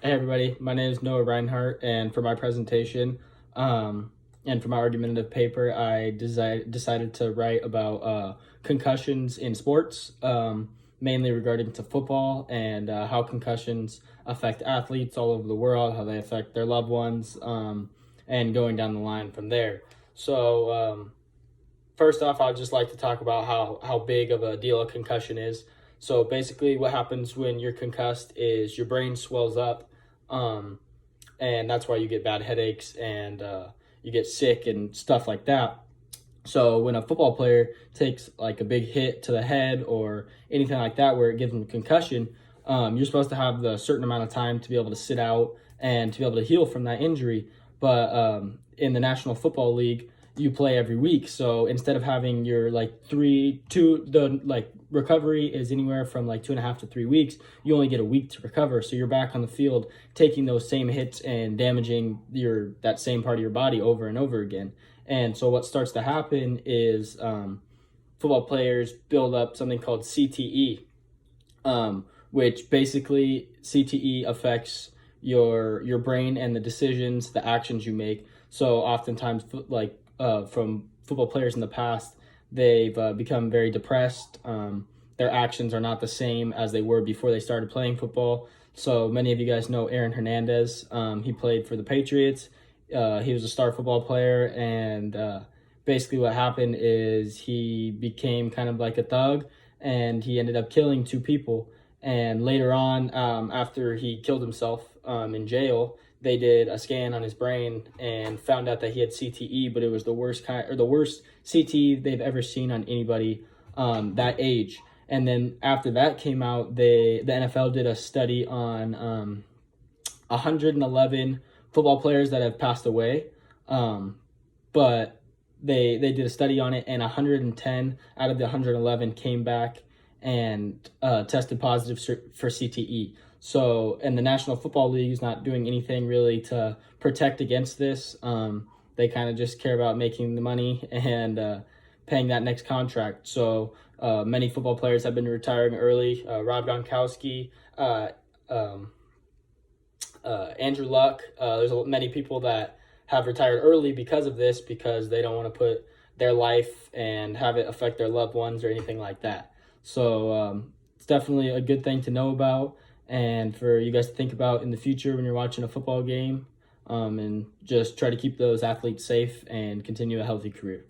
Hey everybody, my name is Noah Reinhardt, and for my presentation, and for my argumentative paper, I decided to write about concussions in sports, mainly regarding to football and how concussions affect athletes all over the world, how they affect their loved ones, and going down the line from there. So, first off, I'd just like to talk about how big of a deal a concussion is. So basically, what happens when you're concussed is your brain swells up, um, and that's why you get bad headaches and you get sick and stuff like that. So when a football player takes like a big hit to the head or anything like that, where it gives them a concussion, you're supposed to have the certain amount of time to be able to sit out and to be able to heal from that injury. But in the National Football League, you play every week. So instead of having your recovery is anywhere from like 2.5 to 3 weeks, you only get a week to recover. So you're back on the field taking those same hits and damaging that same part of your body over and over again. And so what starts to happen is football players build up something called CTE, which basically CTE affects your brain and the decisions, the actions you make. So oftentimes, from football players in the past, they've become very depressed. Their actions are not the same as they were before they started playing football. So many of you guys know Aaron Hernandez. He played for the Patriots. He was a star football player, and basically what happened is he became kind of like a thug, and he ended up killing two people. And later on, after he killed himself in jail, they did a scan on his brain and found out that he had CTE, but it was the worst CTE they've ever seen on anybody that age. And then after that came out, the NFL did a study on 111 football players that have passed away, but they did a study on it, and 110 out of the 111 came back and tested positive for CTE. So, and the National Football League is not doing anything really to protect against this. They kind of just care about making the money and paying that next contract. So many football players have been retiring early. Rob Gronkowski, Andrew Luck. There's many people that have retired early because of this, because they don't want to put their life and have it affect their loved ones or anything like that. So it's definitely a good thing to know about, and for you guys to think about in the future when you're watching a football game, and just try to keep those athletes safe and continue a healthy career.